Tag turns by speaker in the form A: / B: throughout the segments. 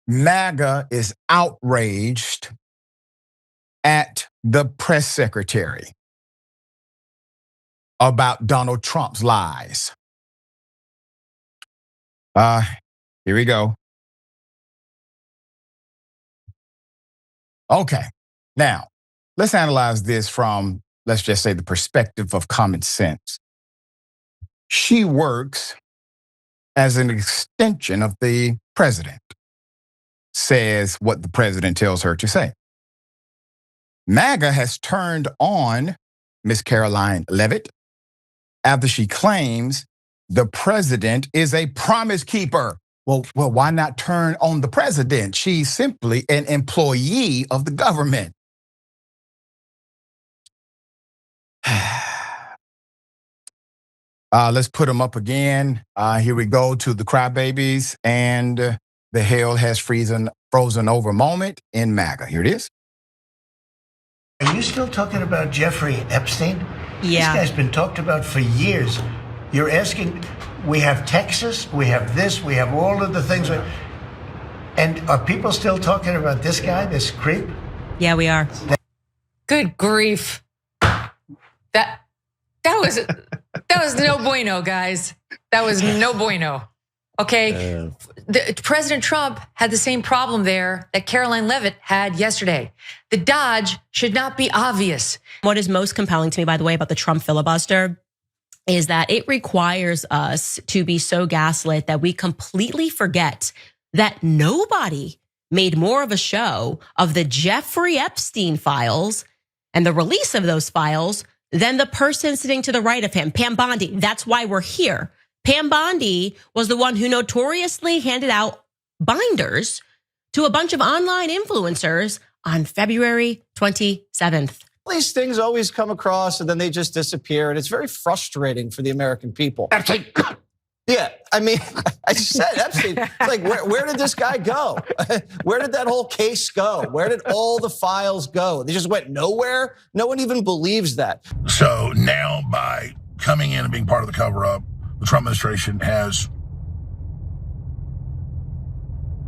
A: MAGA is outraged at the press secretary about Donald Trump's lies. Here we go. Okay, now let's analyze this from, let's just say, the perspective of common sense. She works as an extension of the president, says what the president tells her to say. MAGA has turned on Miss Karoline Leavitt after she claims the president is a promise keeper. Well, why not turn on the president? She's simply an employee of the government. Let's put them up again. Here we go to the crybabies and the hell has frozen over moment in MAGA. Here it is.
B: Are you still talking about Jeffrey Epstein?
C: Yeah.
B: This guy's been talked about for years. You're asking, we have Texas, we have this, we have all of the things. And are people still talking about this guy, this creep?
C: Yeah, we are.
D: Good grief. That was no bueno, guys. That was no bueno. Okay, President Trump had the same problem there that Karoline Leavitt had yesterday. The dodge should not be obvious.
C: What is most compelling to me, by the way, about the Trump filibuster is that it requires us to be so gaslit that we completely forget that nobody made more of a show of the Jeffrey Epstein files and the release of those files than the person sitting to the right of him, Pam Bondi. That's why we're here. Pam Bondi was the one who notoriously handed out binders to a bunch of online influencers on February 27th.
E: These things always come across and then they just disappear. And it's very frustrating for the American people. Epstein. Yeah, I mean, I just said Epstein. It's like, where did this guy go? Where did that whole case go? Where did all the files go? They just went nowhere? No one even believes that.
F: So now by coming in and being part of the cover-up, the Trump administration has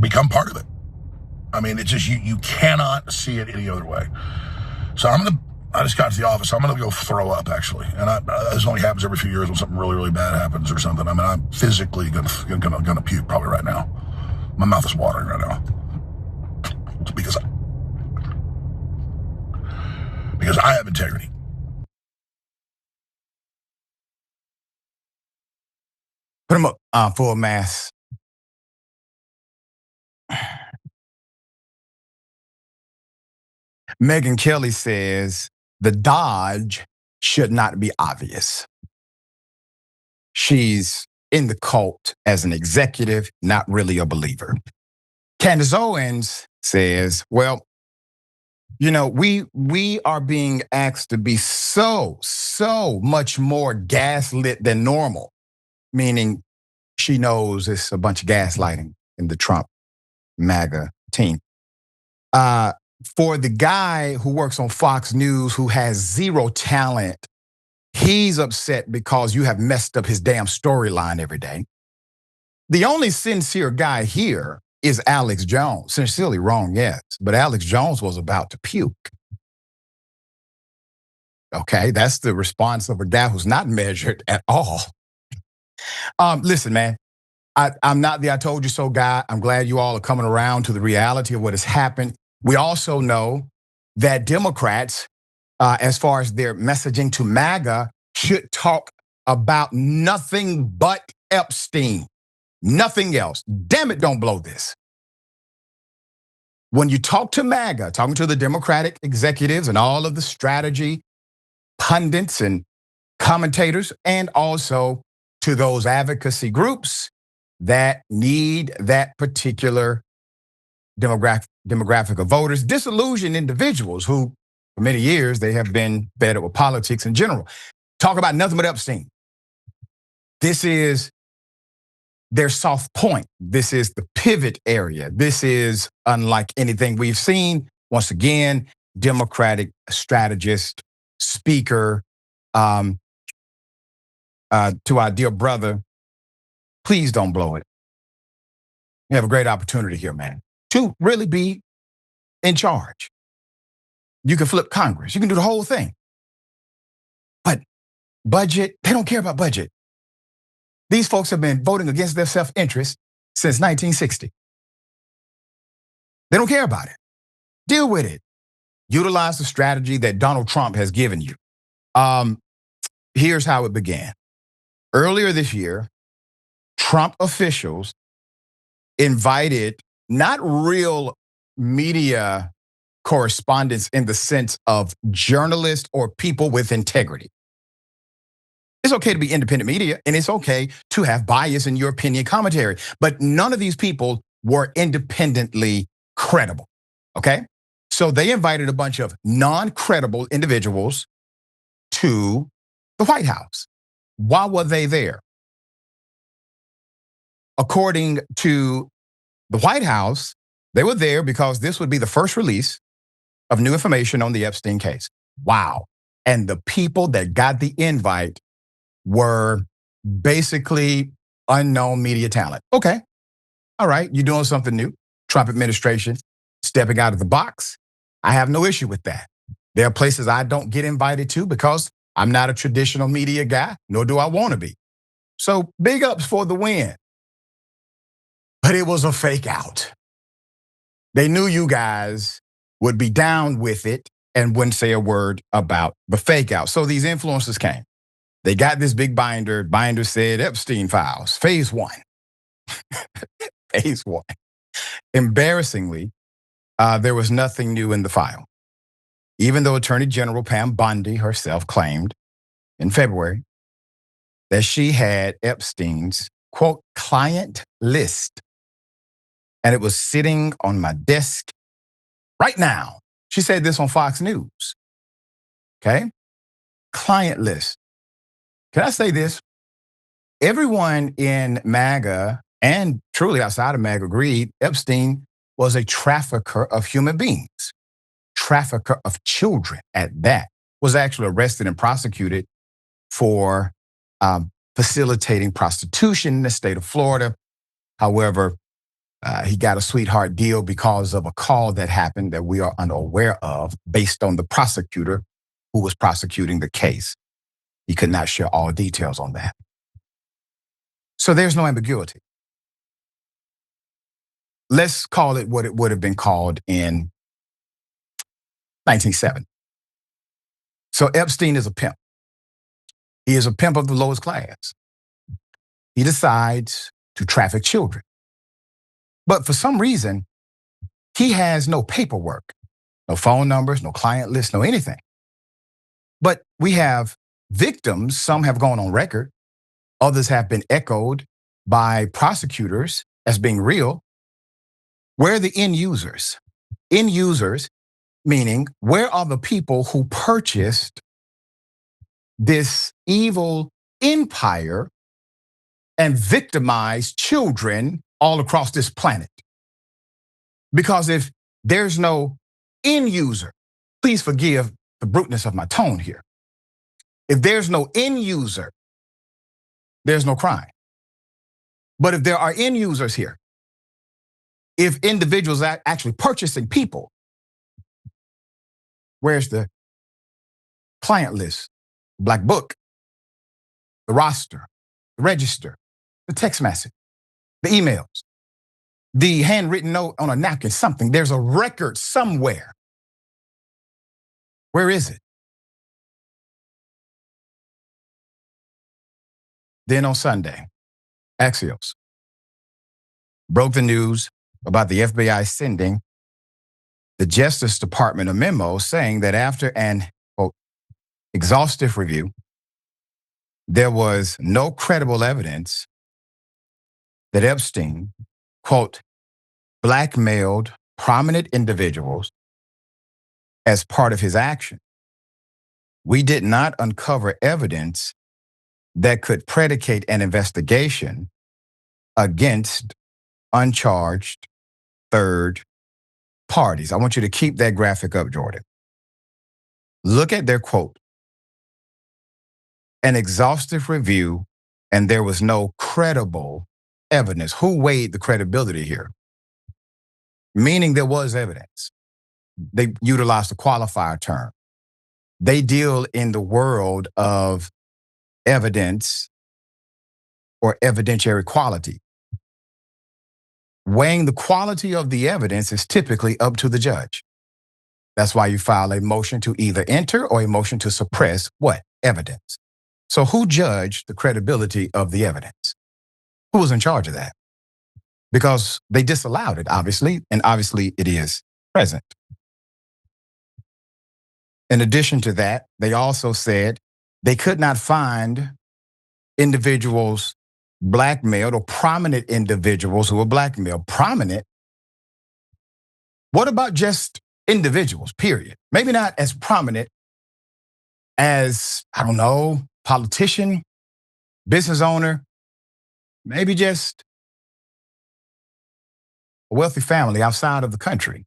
F: become part of it. I mean, it's just, you cannot see it any other way. So I just got to the office. I'm going to go throw up, actually. And this only happens every few years when something really, really bad happens or something. I mean, I'm physically going to puke probably right now. My mouth is watering right now. Because I have integrity.
A: Put them up, full mass. Megyn Kelly says the dodge should not be obvious. She's in the cult as an executive, not really a believer. Candace Owens says, well, you know, we are being asked to be so much more gaslit than normal, meaning she knows it's a bunch of gaslighting in the Trump MAGA team. For the guy who works on Fox News who has zero talent, he's upset because you have messed up his damn storyline every day. The only sincere guy here is Alex Jones. Sincerely wrong, yes, but Alex Jones was about to puke. Okay, that's the response of a guy who's not measured at all. Listen, man, I'm not the I told you so guy. I'm glad you all are coming around to the reality of what has happened. We also know that Democrats, as far as their messaging to MAGA, should talk about nothing but Epstein, nothing else. Damn it, don't blow this. When you talk to MAGA, talking to the Democratic executives and all of the strategy pundits and commentators, and also to those advocacy groups that need that particular demographic of voters, disillusioned individuals who, for many years, they have been fed up with politics in general. Talk about nothing but Epstein. This is their soft point. This is the pivot area. This is unlike anything we've seen. Once again, Democratic strategist, speaker, to our dear brother, please don't blow it. You have a great opportunity here, man. to really be in charge. You can flip Congress. You can do the whole thing. But budget, they don't care about budget. These folks have been voting against their self-interest since 1960. They don't care about it. Deal with it. Utilize the strategy that Donald Trump has given you. Here's how it began. Earlier this year, Trump officials invited not real media correspondents in the sense of journalists or people with integrity. It's okay to be independent media, and it's okay to have bias in your opinion commentary, but none of these people were independently credible, okay? So they invited a bunch of non-credible individuals to the White House. Why were they there? According to the White House, they were there because this would be the first release of new information on the Epstein case. Wow. And the people that got the invite were basically unknown media talent. Okay. All right. You're doing something new. Trump administration stepping out of the box. I have no issue with that. There are places I don't get invited to because I'm not a traditional media guy, nor do I want to be. So big ups for the win. But it was a fake out. They knew you guys would be down with it and wouldn't say a word about the fake out. So these influencers came. They got this big binder. Binder said Epstein files, phase 1. Phase 1. Embarrassingly, there was nothing new in the file. Even though Attorney General Pam Bondi herself claimed in February that she had Epstein's, quote, client list. And it was sitting on my desk right now. She said this on Fox News. Okay? Client list. Can I say this? Everyone in MAGA and truly outside of MAGA agreed Epstein was a trafficker of human beings, trafficker of children at that, was actually arrested and prosecuted for facilitating prostitution in the state of Florida. However, he got a sweetheart deal because of a call that happened that we are unaware of based on the prosecutor who was prosecuting the case. He could not share all details on that. So there's no ambiguity. Let's call it what it would have been called in 1970. So Epstein is a pimp. He is a pimp of the lowest class. He decides to traffic children. But for some reason, he has no paperwork, no phone numbers, no client list, no anything. But we have victims. Some have gone on record. Others have been echoed by prosecutors as being real. Where are the end users? End users, meaning where are the people who purchased this evil empire and victimized children all across this planet? Because if there's no end user, please forgive the bruteness of my tone here. If there's no end user, there's no crime. But if there are end users here, if individuals are actually purchasing people, where's the client list, black book, the roster, the register, the text message, the emails, the handwritten note on a napkin, something? There's a record somewhere. Where is it? Then on Sunday, Axios broke the news about the FBI sending the Justice Department a memo saying that after an, quote, exhaustive review, there was no credible evidence that Epstein, quote, blackmailed prominent individuals as part of his action. We did not uncover evidence that could predicate an investigation against uncharged third parties. I want you to keep that graphic up, Jordan. Look at their quote. An exhaustive review, and there was no credible evidence. Who weighed the credibility here? meaning there was evidence. They utilized the qualifier term. They deal in the world of evidence or evidentiary quality. Weighing the quality of the evidence is typically up to the judge. That's why you file a motion to either enter or a motion to suppress what? Evidence. So who judged the credibility of the evidence? Who was in charge of that? Because they disallowed it, obviously, and obviously it is present. In addition to that, they also said they could not find individuals blackmailed or prominent individuals who were blackmailed. Prominent? What about just individuals, period? Maybe not as prominent as, I don't know, politician, business owner, maybe just a wealthy family outside of the country.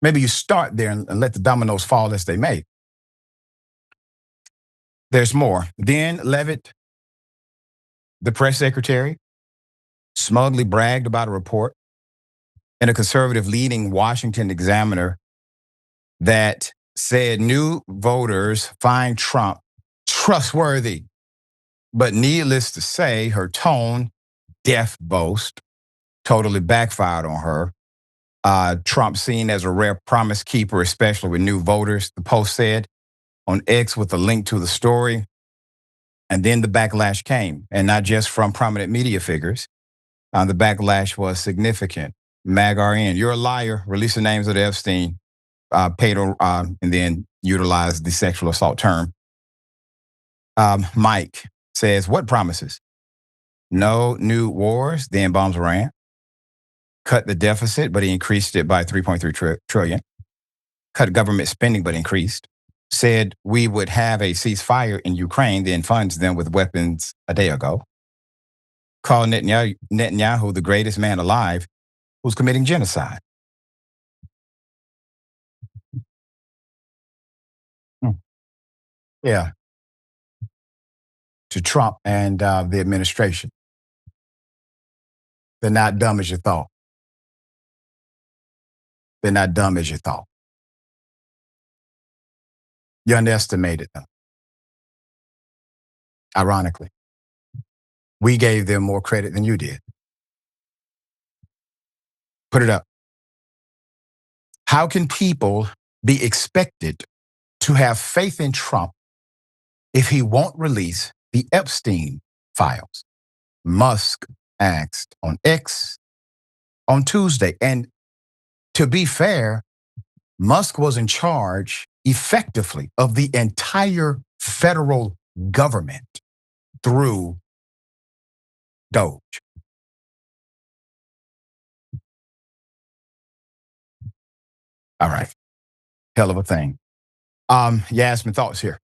A: Maybe you start there and let the dominoes fall as they may. There's more. Then Leavitt, the press secretary, smugly bragged about a report in a conservative leading Washington Examiner that said new voters find Trump trustworthy. But needless to say, her tone, death boast, totally backfired on her. Trump seen as a rare promise keeper, especially with new voters, the Post said on X with a link to the story. And then the backlash came, and not just from prominent media figures. The backlash was significant. MAGA, you're a liar, release the names of the Epstein, and then utilize the sexual assault term. Mike says, what promises? No new wars, then bombs Iran. Cut the deficit, but he increased it by 3.3 trillion. Cut government spending, but increased. Said we would have a ceasefire in Ukraine, then funds them with weapons a day ago. Called Netanyahu the greatest man alive who's committing genocide. Yeah. To Trump and the administration. They're not dumb as you thought. They're not dumb as you thought. You underestimated them. Ironically, we gave them more credit than you did. Put it up. How can people be expected to have faith in Trump if he won't release the Epstein files? Musk asked on X on Tuesday. And to be fair, Musk was in charge effectively of the entire federal government through Doge. All right. Hell of a thing. Yasmin, thoughts here?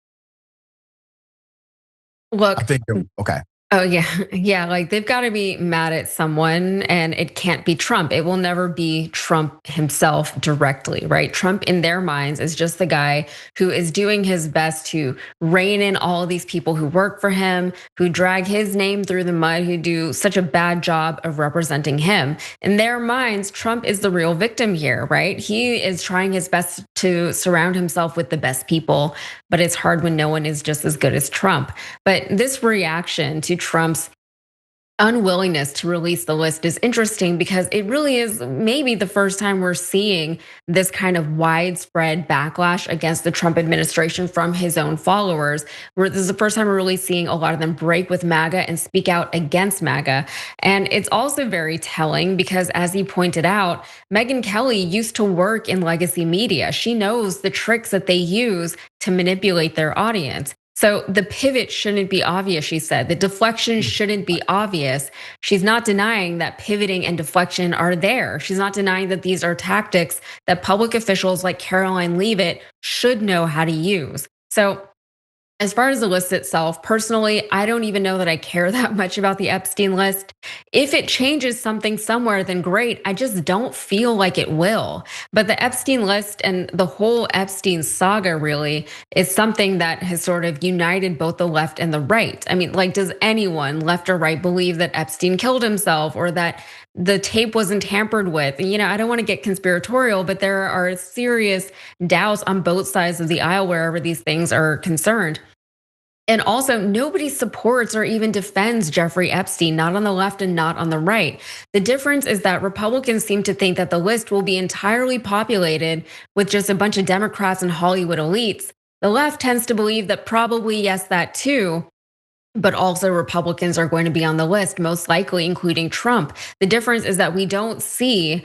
G: Look,
A: I think, okay.
G: Oh, yeah. Yeah. Like they've got to be mad at someone, and it can't be Trump. It will never be Trump himself directly, right? Trump in their minds is just the guy who is doing his best to rein in all of these people who work for him, who drag his name through the mud, who do such a bad job of representing him. In their minds, Trump is the real victim here, right? He is trying his best to surround himself with the best people, but it's hard when no one is just as good as Trump. But this reaction to Trump's unwillingness to release the list is interesting because it really is maybe the first time we're seeing this kind of widespread backlash against the Trump administration from his own followers. Where this is the first time we're really seeing a lot of them break with MAGA and speak out against MAGA. And it's also very telling because, as he pointed out, Megyn Kelly used to work in legacy media. She knows the tricks that they use to manipulate their audience. So the pivot shouldn't be obvious, she said. The deflection shouldn't be obvious. She's not denying that pivoting and deflection are there. She's not denying that these are tactics that public officials like Karoline Leavitt should know how to use. So as far as the list itself, personally, I don't even know that I care that much about the Epstein list. If it changes something somewhere, then great. I just don't feel like it will. But the Epstein list and the whole Epstein saga really is something that has sort of united both the left and the right. I mean, like, does anyone, left or right, believe that Epstein killed himself or that the tape wasn't tampered with. I don't want to get conspiratorial, but there are serious doubts on both sides of the aisle wherever these things are concerned. And also, nobody supports or even defends Jeffrey Epstein, not on the left and not on the right. The difference is that Republicans seem to think that the list will be entirely populated with just a bunch of Democrats and Hollywood elites. The left tends to believe that probably, yes, that too. But also Republicans are going to be on the list, most likely, including Trump. The difference is that we don't see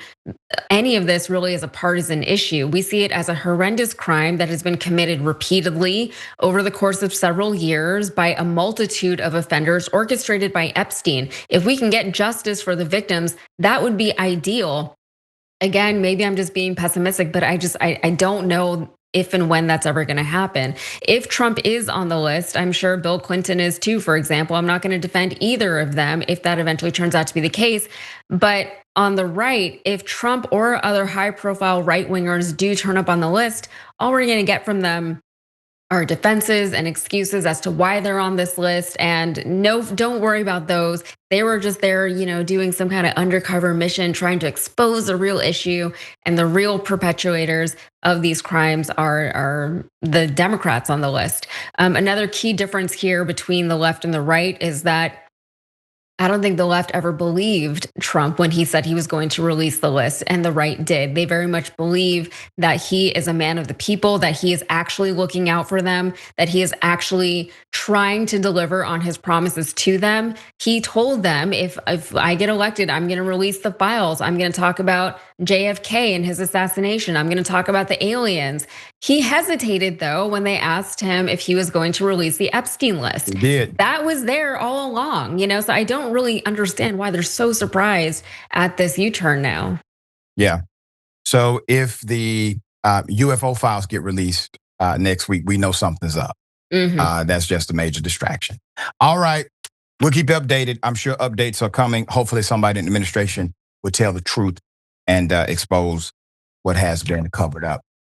G: any of this really as a partisan issue. We see it as a horrendous crime that has been committed repeatedly over the course of several years by a multitude of offenders orchestrated by Epstein. If we can get justice for the victims, that would be ideal. Again, maybe I'm just being pessimistic, but I don't know if and when that's ever going to happen. If Trump is on the list, I'm sure Bill Clinton is too, for example. I'm not going to defend either of them if that eventually turns out to be the case. But on the right, if Trump or other high profile right wingers do turn up on the list, all we're going to get from them are defenses and excuses as to why they're on this list. And no, don't worry about those. They were just there, doing some kind of undercover mission, trying to expose a real issue. And the real perpetuators of these crimes are the Democrats on the list. Another key difference here between the left and the right is that I don't think the left ever believed Trump when he said he was going to release the list, and the right did. They very much believe that he is a man of the people, that he is actually looking out for them, that he is actually trying to deliver on his promises to them. He told them, if I get elected, I'm going to release the files. I'm going to talk about JFK and his assassination. I'm going to talk about the aliens. He hesitated, though, when they asked him if he was going to release the Epstein list.
A: He did.
G: That was there all along, so I don't really understand why they're so surprised at this U-turn now.
A: Yeah. So if the UFO files get released next week, we know something's up. That's just a major distraction. All right. We'll keep you updated. I'm sure updates are coming. Hopefully somebody in the administration will tell the truth and expose what has been covered up.